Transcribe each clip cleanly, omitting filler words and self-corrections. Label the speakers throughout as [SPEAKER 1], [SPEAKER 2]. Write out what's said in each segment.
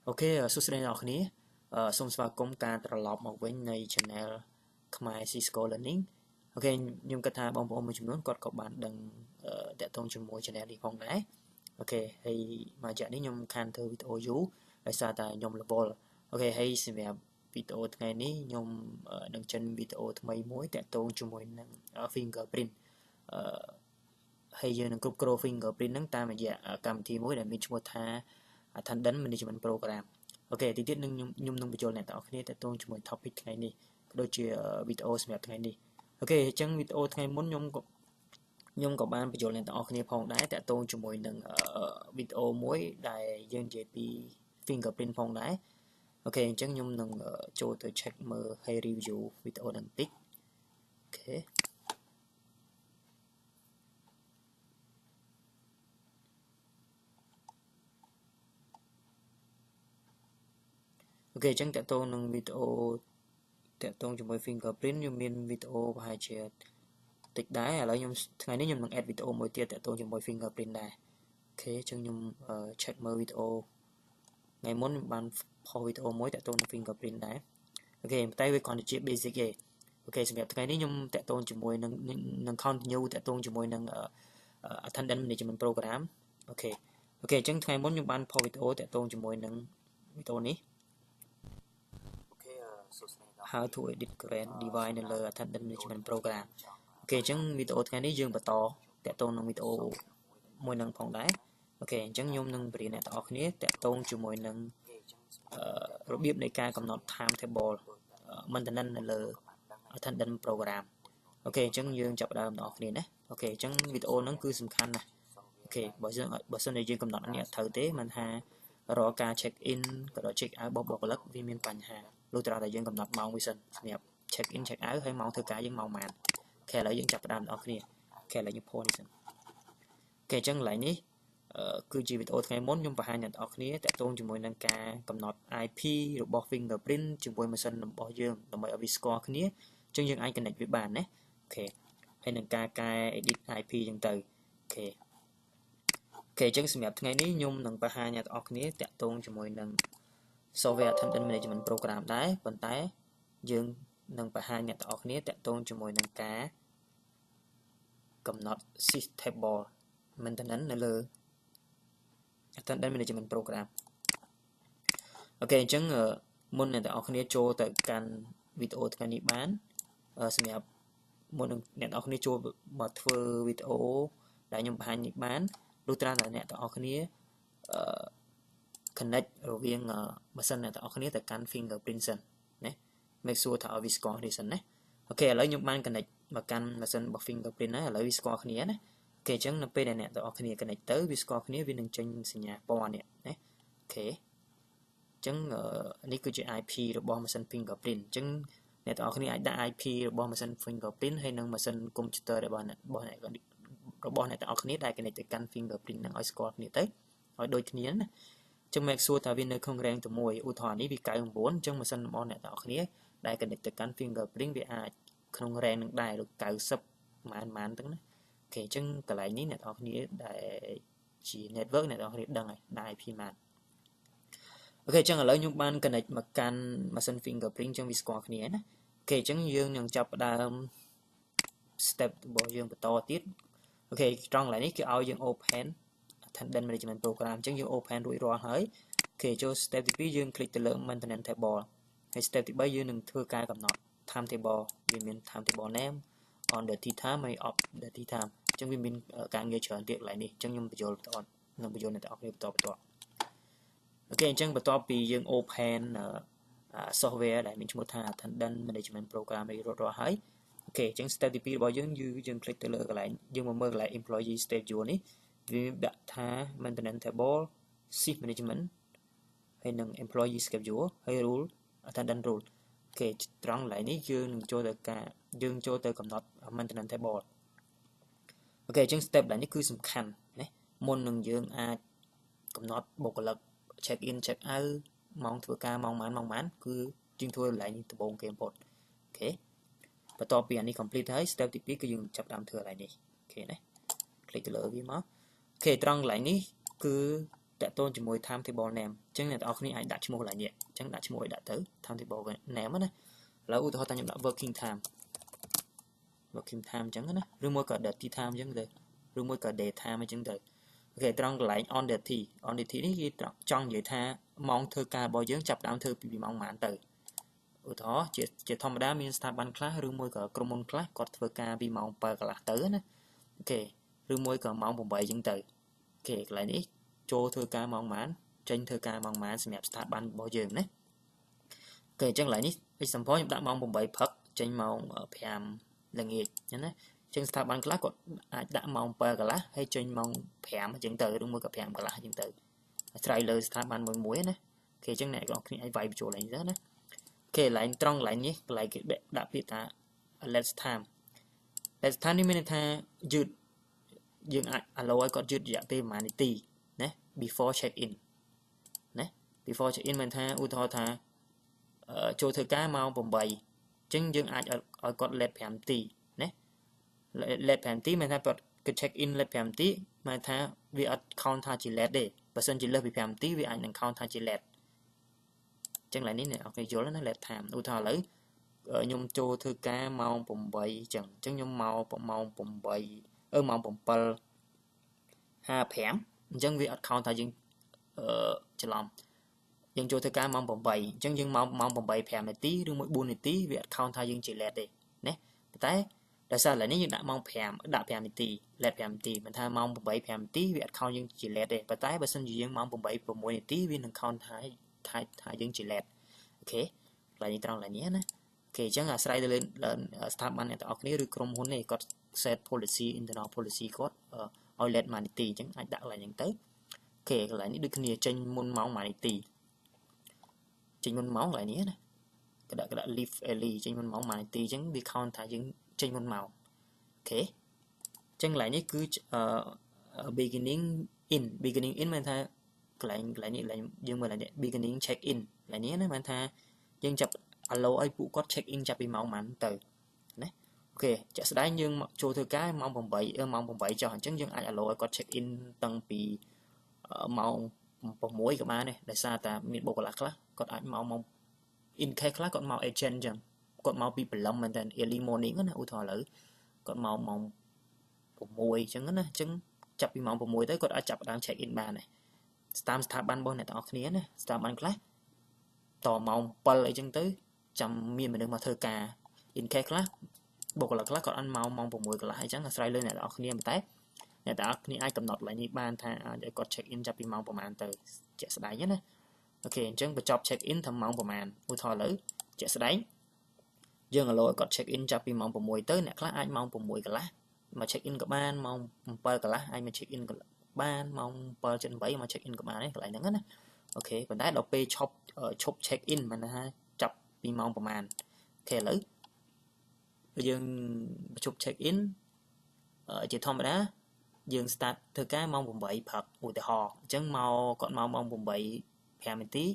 [SPEAKER 1] Ok, số đây là khné xong xóa công ca trở lọp một vớiใน channel Khmer Cisco Learning. Ok, nhưng cái thà bong bóng một chút nữa còn các bạn đừng để thông cho mỗi channel đi phong đấy. Ok, hay mà chạy đến nhung can thơ video dú tại sao ta nhung level. Ok, hay xem về video ngày ní nhung đừng chân video mấy mối để thông cho mỗi năng fingerprint hay giờ năng group fingerprint năng ta mà dạ cầm thì mối để mình mua tha thành đánh management program. Ok, tí tiết nhung nông video này tạo khi để tôi cho một topic ngày này đôi chia video xem ngày này. Ok, chẳng video ngày muốn nhung có ban video này tạo khi phong đá để tôi cho một nâng video mỗi đại dân JP fingerprint phong đá. Ok, chẳng nhung nâng cho tôi check mơ hay review video đăng tích. Ok. Ok, chẳng tại tôi nâng video để tôi cho một fingerprint như miền video và hai chia tịch đá là nhung ngày nay nhung đang add video mới tiết để tôi cho một fingerprint này. Ok, chẳng nhung check mơ video ngày muốn ban phô video mới để tôi fingerprint đấy. Ok, tay với còn chỉ basic vậy. Ok, xem ngày nay nhung để tôi cho một nâng continue để tôi cho một nâng attendance management program. Ok, ok, chẳng ngày muốn nhung ban phô video để tôi cho một nâng video này. How to edit current device in the attendance management program. Ok, chẳng video ngày nay dương bật to để tôi nâng video môi nâng phong đá. Ok, chẳng nhung nâng bì này tạo khné để tôi cho môi nângរបៀបនៃការកំណត់ timetable maintenance នៅលើ attendance program អូខេអញ្ចឹងយើងចាប់ផ្ដើមបងប្អូនគ្នាណាអូខេអញ្ចឹងវីដេអូហ្នឹងគឺសំខាន់ណាស់អូខេបើសិនជាយើងកំណត់នេះអត់ត្រូវទេមិនថារកការ check in ក៏ដល់ check out របស់បុគ្គលិកវាមានបញ្ហាលុះត្រាតែយើងកំណត់ម៉ោងវាសិនសម្រាប់ check in check out ហើយម៉ោងធ្វើការយើងម៉ោងប៉ុន្មានអូខេឥឡូវយើងចាប់ផ្ដើមបងប្អូនគ្នាអូខេឥឡូវយើងផុសនេះសិនអូខេអញ្ចឹងកន្លែងនេះគឺជាវីដេអូថ្ងៃមុនខ្ញុំបង្ហាញអ្នកនរគ្នាតាក់ទងជាមួយនឹងការកំណត់ IP របស់ fingerprint ជាមួយម៉ាស៊ីនរបស់យើងដើម្បីឲ្យវាស្គាល់គ្នាអញ្ចឹងយើងអាច connect វាបានណាអូខេហើយនឹងការកែ edit IP អញ្ចឹងទៅអូខេអូខេអញ្ចឹងសម្រាប់ថ្ងៃនេះខ្ញុំនឹងបង្ហាញអ្នកនរគ្នាតាក់ទងជាមួយនឹង software attendance management program ដែរប៉ុន្តែយើងនឹងបង្ហាញអ្នកនរគ្នាតាក់ទងជាមួយនឹងការកំណត់ Timetable Maintenance នៅលើ attendance management program អូខេអញ្ចឹងមុនអ្នកទាំងអស់គ្នាចូលទៅកាន់វីដេអូថ្ងៃនេះបានសម្រាប់មុននឹងអ្នកទាំងអស់គ្នាចូលមកធ្វើវីដេអូដែលខ្ញុំបង្ហាញនេះបានលុះត្រាតែអ្នកទាំងអស់គ្នាconnect រវាងម៉ាស៊ីនអ្នកទាំងអស់គ្នាទៅកាន់ fingerprint សិនណា make sure ថាឲ្យវាស្គាល់នេះសិនណាអូខេឥឡូវខ្ញុំបាន connect មកកាន់ម៉ាស៊ីនរបស់ fingerprint ហើយឥឡូវវាស្គាល់គ្នាណាអូខេអញ្ចឹងនៅពេលដែលអ្នកទាំងអស់គ្នា connect ទៅវាស្គាល់គ្នាវានឹងចេញសញ្ញាពណ៌នេះណាអូខេអញ្ចឹងនេះគឺជា IP របស់ម៉ាស៊ីន fingerprint អញ្ចឹងអ្នកទាំងអស់គ្នាអាចដាក់ IP របស់ម៉ាស៊ីន fingerprint ហើយនិងម៉ាស៊ីនកុំព្យូទ័ររបស់អ្នកទាំងអស់គ្នាដែល connect ទៅកាន់ fingerprint នឹងឲ្យស្គាល់គ្នាទៅឲ្យដូចគ្នាណាអញ្ចឹង make sure ថាវានៅក្នុង rank តែមួយឧទាហរណ៍នេះវា99អញ្ចឹងម៉ាស៊ីនរបស់អ្នកទាំងអស់គ្នាដែល connect ទៅកាន់ fingerprint វាអាចក្នុង rank នឹងដែរ90ម៉ានទៅណាអូខេអញ្ចឹងកន្លែងនេះអ្នកនរគ្នាដែលជា network អ្នកនរគ្នាដឹងហើយដែរ IP ម៉ានអូខេអញ្ចឹងឥឡូវខ្ញុំបាន connect មកកាន់ម៉ាស៊ីន fingerprint អញ្ចឹងវាស្គាល់គ្នាណាអូខេអញ្ចឹងយើងនឹងចាប់ផ្ដើម step របស់យើងបន្តទៀតអូខេត្រង់កន្លែងនេះគេឲ្យយើង open attendance management program អញ្ចឹងយើង open រួចរាល់ហើយអូខេចូល step ទី2យើង click ទៅលើ maintenance table ហើយ step ទី3យើងនឹងធ្វើការកំណត់ timetable វាមាន timetable name on the tea time ហើយ off the tea time អញ្ចឹងវាមានការងារច្រើនទៀតកន្លែងនេះអញ្ចឹងខ្ញុំបញ្ចូលបន្តនឹងបញ្ចូលអ្នកទាំងអស់គ្នាបន្តអូខេអញ្ចឹងបន្ទាប់ពីយើង open software ដែលមានឈ្មោះថា attendance management program នេះរួចរាល់ហើយអូខេអញ្ចឹង step ទី2របស់យើងយើង click ទៅលើកន្លែងយើងមកមើលកន្លែង employee schedule នេះវាដាក់ថា maintenance table shift management ហើយនឹង employee schedule ហើយ rule attendance rule អូខេត្រង់កន្លែងនេះយើងនឹងចូលទៅកំណត់ maintenance table អូខេអញ្ចឹង step នេះគឺសំខាន់ណាមុននឹងយើងអាចកំណត់បុគ្គលិក check in check out ម៉ោងធ្វើការម៉ោងម៉ានគឺយើងធ្វើកន្លែងនេះដំបូងគេបំផុតអូខេបន្ទាប់ពីអានេះ complete ហើយ step ទី2គឺយើងចាប់ផ្ដើមធ្វើកន្លែងនេះអូខេណា click ទៅលើវាមកអូខេត្រង់កន្លែងនេះគឺ តាក់ទងជាមួយ timetable name អញ្ចឹងអ្នកទាំងអស់គ្នាអាចដាក់ឈ្មោះឡើងនេះអញ្ចឹងដាក់ឈ្មោះឲ្យដាក់ទៅ timetable name ណាឥឡូវឧទាហរណ៍ថាខ្ញុំដាក់ working time អញ្ចឹងណាឬមួយក៏ dirty time អញ្ចឹងទៅឬមួយក៏ day time អញ្ចឹងទៅអូខេត្រង់កន្លែង on duty នេះគេចង់និយាយថាម៉ោងធ្វើការរបស់យើងចាប់ផ្ដើមធ្វើពីម៉ោងប៉ុន្មានទៅឧទាហរណ៍ជាធម្មតាមានស្ថាប័នខ្លះឬមួយក៏ក្រុមហ៊ុនខ្លះគាត់ធ្វើការពីម៉ោង 7 កន្លះទៅណាអូខេឬមួយក៏ម៉ោង 8 អញ្ចឹងទៅអូខេកន្លែងនេះចូលធ្វើការម៉ោងប៉ុន្មានចេញធ្វើការម៉ោងប៉ុន្មានសម្រាប់ស្ថាប័នរបស់យើងណាអូខេអញ្ចឹងកន្លែងនេះ example ខ្ញុំដាក់ម៉ោង 8 ព្រឹកចេញម៉ោង 5 ល្ងាចអញ្ចឹងណាអញ្ចឹងស្ថាប័នខ្លះគាត់អាចដាក់ម៉ោង 7 កន្លះហើយចេញម៉ោង 5 អញ្ចឹងទៅឬមួយក៏ 5 កន្លះអញ្ចឹងទៅអាស្រ័យលើស្ថាប័នមួយណាអូខេអញ្ចឹងអ្នកទាំងអស់គ្នាអាចវាយបញ្ចូលឡើងទៅណាអូខេកន្លែងត្រង់កន្លែងនេះកន្លែងគេដាក់ពាក្យថា less time នេះមានន័យថាយឺតយើងអាច allow ឲ្យគាត់យឺតរយៈពេលប្រហែលនាទីណា before check in ណា before check in មានថាឧទាហរណ៍ថាចូលធ្វើការម៉ោង 8 អញ្ចឹងយើងអាចឲ្យគាត់ let 5 នាទីណា let 5 នាទីមានថាគាត់ check in let 5 នាទីមានថាវាអត់ count ថាជា let ទេបើសិនជាលើសពី 5 នាទីវាអាចនឹង count ថាជា let អញ្ចឹងឡើយនេះអ្នកគេយល់ណា let time ឧទាហរណ៍ឥឡូវខ្ញុំចូលធ្វើការម៉ោង 8 អញ្ចឹងខ្ញុំមកម៉ោង 8 ម៉ោង 7:55 អញ្ចឹងវាអត់ count ថាយើងច្រឡំយើងចូលធ្វើការម៉ោង 8 អញ្ចឹងយើងម៉ោង 8 5 នាទីឬមួយ 4 នាទីវាអត់ count ថាយើងជា let ទេណាប៉ុន្តែដោយសារឥឡូវនេះយើងដាក់ម៉ោង 5 ដាក់ 5 នាទី let 5 នាទីមិនថាម៉ោង 8 5 នាទីវាអត់ count យើងជា let ទេប៉ុន្តែបើសិនជាយើងម៉ោង 8 6 នាទីវានឹង count ថាយើងជា let អូខេកន្លែងនេះត្រង់កន្លែងនេះណាអូខេអញ្ចឹងអាស្រ័យទៅលើស្ថាប័នអ្នកទាំងអស់គ្នាឬក្រុមហ៊ុននេះគាត់ set policy internal policy គាត់ឲ្យ let មួយនាទីអញ្ចឹងអាចដាក់កន្លែងហ្នឹងទៅអូខេកន្លែងនេះដូចគ្នាចេញមុនម៉ោងមួយនាទីចេញមុនម៉ោងកន្លែងនេះណាក៏ដាក់ leave early ចេញមុនម៉ោងមួយនាទីអញ្ចឹងវា count ថាយើងចេញមុនម៉ោងអូខេអញ្ចឹងកន្លែងនេះគឺ beginning in មានថាកន្លែងនេះយើងមើលកន្លែងនេះ beginning check in កន្លែងនេះណាមានថាយើងចាប់ allow ឲ្យពួកគាត់ check in ចាប់ពីម៉ោងប៉ុន្មានទៅណាអូខេជាក់ស្ដែងយើងចូលធ្វើការម៉ោង 8 ម៉ោង 8 ចុះអញ្ចឹងយើងអាច allow ឲ្យគាត់ check in តាំងពីម៉ោង 6 ក៏បានដែរដោយសារតែមានបុគ្គលិកខ្លះគាត់អាចមក in case ខ្លះគាត់មក agent អញ្ចឹងគាត់មកពីព្រលឹមមែនតើ early morning ណាឧទាហរណ៍ឥឡូវគាត់មកម៉ោង 6 អញ្ចឹងណាអញ្ចឹងចាប់ពីម៉ោង 6 ទៅគាត់អាចចាប់ផ្ដើម check in បានដែរតាមស្ថាប័នរបស់អ្នកទាំងអស់គ្នាណាស្ថាប័នខ្លះតម៉ោង 7 អីចឹងទៅចាំមានមនុស្សមកធ្វើការ in case ខ្លះបុគ្គលិកខ្លះគាត់អត់មកម៉ោង 6 កន្លះអញ្ចឹងអាស្រ័យលើអ្នកទាំងអស់គ្នាតែអ្នកទាំងអស់គ្នាអាចកំណត់កន្លែងនេះបានថាឲ្យគាត់ check in ចាប់ពីម៉ោងប្រហែលទៅជាក់ស្ដែងណាអូខេអញ្ចឹងបញ្ចប់ check in ថាម៉ោងប្រហែលឧទាហរណ៍ឥឡូវជាក់ស្ដែងយើងឲ្យគាត់ check in ចាប់ពីម៉ោង 6 ទៅអ្នកខ្លះអាចម៉ោង 6 កន្លះមក check in ក៏បានម៉ោង 7 កន្លះអាចមក check in បានម៉ោង 7:08 មក check in ក៏បានដែរកន្លែងហ្នឹងណាអូខេប៉ុន្តែដល់ពេលឈប់ check in មិនថាចាប់ពីម៉ោងប្រហែលអូខេឥឡូវយើងបញ្ចប់ check in ជាធម្មតាយើង start ធ្វើការម៉ោង 8 ព្រឹកឧទាហរណ៍អញ្ចឹងមកគាត់មកម៉ោង 8 5 នាទី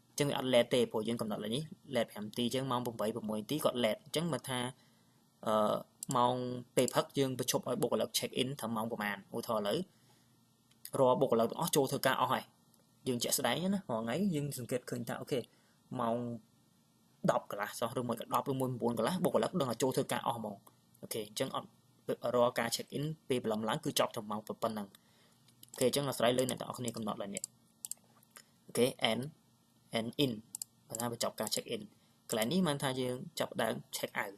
[SPEAKER 1] អញ្ចឹងវាអត់ let ទេព្រោះយើងកំណត់លើនេះ let 5 នាទីអញ្ចឹងម៉ោង 8 6 នាទីគាត់ let អញ្ចឹងមកថាម៉ោងពេលព្រឹកយើងបញ្ឈប់ឲ្យបុគ្គលិក check in ថាម៉ោងប្រហែលឧទាហរណ៍ឥឡូវរាល់បុគ្គលិកទាំងអស់ចូលធ្វើការអស់ហើយយើងជាក់ស្ដែងណារាល់ថ្ងៃយើងសង្កេតឃើញថាអូខេម៉ោង 10 កន្លះសោះឬមួយក៏10ឬមួយ 9 កន្លះបុគ្គលិកដឹងថាចូលធ្វើការអស់ហ្មងអូខេអញ្ចឹងអត់រាល់ការ check in ពេលព្រលឹមឡើងគឺចប់ត្រឹមម៉ោងប៉ុណ្ណឹងអូខេអញ្ចឹងអាស្រ័យលើអ្នកទាំងអស់គ្នាកំណត់ឡើងនេះអូខេ and in បើថាបញ្ចប់ការ check in កន្លែងនេះបានថាយើងចាប់ដើម check out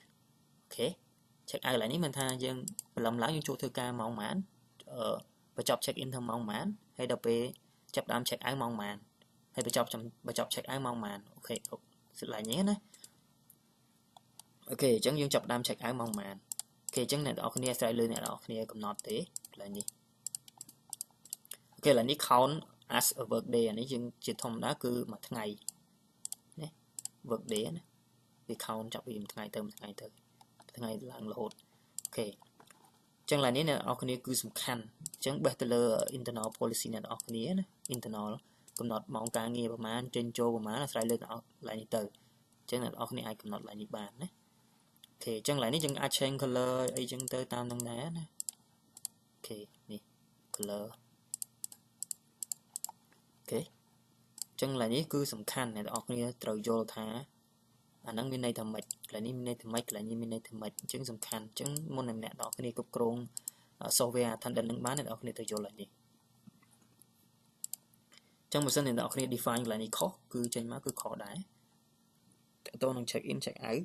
[SPEAKER 1] អូខេ check out កន្លែងនេះបានថាយើងព្រលឹមឡើងយើងចូលធ្វើការម៉ោងប៉ុន្មានបញ្ចប់ check in ថាម៉ោងប៉ុន្មានហើយដល់ពេលចាប់ដើម check out ម៉ោងប៉ុន្មានហើយបញ្ចប់ check out ម៉ោងប៉ុន្មានអូខេស្លាញ់នេះណាអូខេអញ្ចឹងយើងចាប់ដើម check out ម៉ោងប៉ុន្មានអូខេអញ្ចឹងអ្នកនរគ្នាស្រ័យលើអ្នកនរគ្នាកំណត់ទេកន្លែងនេះអូខេឥឡូវនេះ count as a work day អានេះយើងជាធម្មតាគឺមួយថ្ងៃណា work day ណាវា count ចាប់ពីមួយថ្ងៃទៅមួយថ្ងៃទៅថ្ងៃឡើងរហូតអូខេអញ្ចឹងឡើយនេះអ្នកនរគ្នាគឺសំខាន់អញ្ចឹងបេះទៅលើ internal policy អ្នកនរគ្នាណា internal កំណត់ម៉ោងការងារប្រហែលចេញចូលប្រហែលអាស្រ័យលើកន្លែងនេះទៅអញ្ចឹងអ្នកនរគ្នាអាចកំណត់កន្លែងនេះបានណាអូខេអញ្ចឹងឡើយនេះយើងអាច change color អីចឹងទៅតាមនឹងដែរណាអូខេនេះ color ចឹងឡើយនេះគឺសំខាន់អ្នកទាំងអស់គ្នាត្រូវយល់ថាអាហ្នឹងមានន័យថាម៉េចកន្លែងនេះមានន័យថាម៉េចកន្លែងនេះមានន័យថាម៉េចអញ្ចឹងសំខាន់អញ្ចឹងមុននឹងអ្នកទាំងអស់គ្នាគ្រប់គ្រង software attendant នឹងបានអ្នកទាំងអស់គ្នាត្រូវយល់ឡើយនេះចឹងបើសិនអ្នកទាំងអស់គ្នា define កន្លែងនេះខុសគឺចេញមកគឺខុសដែរតើតើនឹង check in check out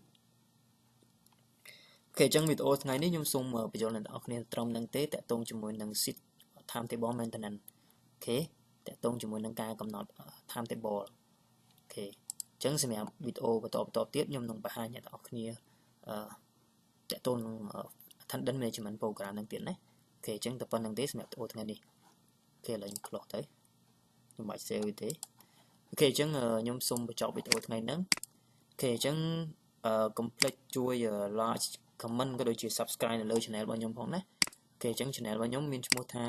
[SPEAKER 1] អូខេអញ្ចឹងវីដេអូថ្ងៃនេះខ្ញុំសូមបញ្យល់អ្នកទាំងអស់គ្នាត្រឹមនឹងទេតើតើជាមួយនឹង sheet timetable maintenance អូខេតើតើជាមួយនឹងការកំណត់ timetable អូខេអញ្ចឹងសម្រាប់វីដេអូបន្តទៀតខ្ញុំនឹងបង្ហាញអ្នកទាំងអស់គ្នាតើតើនឹង attendant management program នឹងទៀតណាអូខេអញ្ចឹងតែប៉ុណ្្នឹងទេសម្រាប់វីដេអូថ្ងៃនេះអូខេឥឡូវខ្ញុំ close ទៅខ្ញុំបាច់ save ទេអូខេអញ្ចឹងខ្ញុំសូមបញ្ចប់វីដេអូថ្ងៃហ្នឹងអូខេអញ្ចឹងកុំភ្លេចជួយ like comment ក៏ដូចជា subscribe នៅលើ channel របស់ខ្ញុំផងណាអូខេអញ្ចឹង channel របស់ខ្ញុំមានឈ្មោះថា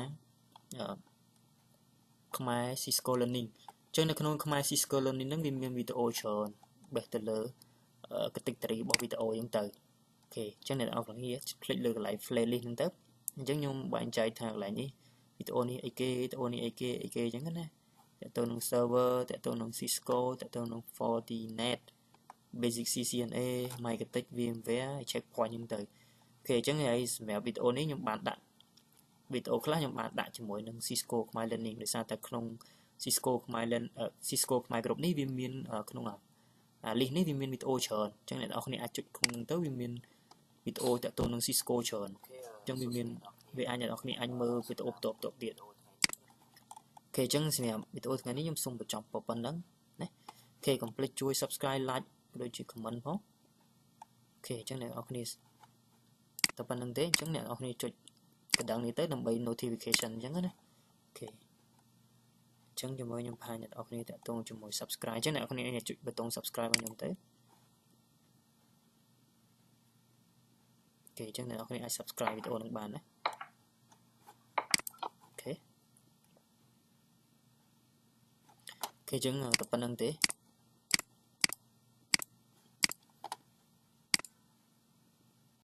[SPEAKER 1] ខ្មែរ Cisco Learning អញ្ចឹងនៅក្នុងខ្មែរ Cisco Learning ហ្នឹងវាមានវីដេអូច្រើនបេះទៅលើcategory របស់វីដេអូហ្នឹងទៅអូខេអញ្ចឹងអ្នកនរគ្នាคลิกលើកន្លែង playlist ហ្នឹងទៅអញ្ចឹងខ្ញុំបែងចែកថាកន្លែងនេះវីដេអូនេះអីគេវីដេអូនេះអីគេអញ្ចឹងណាតើទៅនឹង server តើទៅនឹង Cisco តើទៅនឹង Fortinet basic CCNA Microtik VMware checkpoint ហ្នឹងទៅអូខេអញ្ចឹងហើយសម្រាប់វីដេអូនេះខ្ញុំបានដាក់វីដេអូខ្លះខ្ញុំបានដាក់ជាមួយនឹង Cisco ខ្មែរ Learning ដោយសារតែក្នុង Cisco ខ្មែរ Cisco ខ្មែរគ្រប់នេះវាមានក្នុង list នេះវាមានវីដេអូច្រើនអញ្ចឹងអ្នកនរគ្នាអាចចុចក្នុងហ្នឹងទៅវាមានវីដេអូតាក់ទងនឹង Cisco ច្រើនអញ្ចឹងវាអាចអ្នកនរគ្នាអាចមើលវីដេអូបន្តទៀតអូខេអញ្ចឹងសម្រាប់វីដេអូថ្ងៃនេះខ្ញុំសូមបញ្ចប់ប៉ុណ្ណឹងណាអូខេកុំភ្លេចជួយ subscribe like ដូចជា comment ផងអូខេអញ្ចឹងអ្នកនរគ្នាតែប៉ុណ្្នឹងទេអញ្ចឹងអ្នកនរគ្នាចុចកណ្ដឹងនេះទៅដើម្បី notification អញ្ចឹងណាអូខេអញ្ចឹងជាមួយខ្ញុំបង្ហាញអ្នកនរគ្នាតាក់ទងជាមួយ subscribe អញ្ចឹងអ្នកនរគ្នាចុចប៊ូតុង subscribe របស់ខ្ញុំទៅអូខេអញ្ចឹងអ្នកនរគ្នាអាច subscribe វីដេអូនឹងបានណាអូខេអញ្ចឹងតែប៉ុណ្្នឹងទេ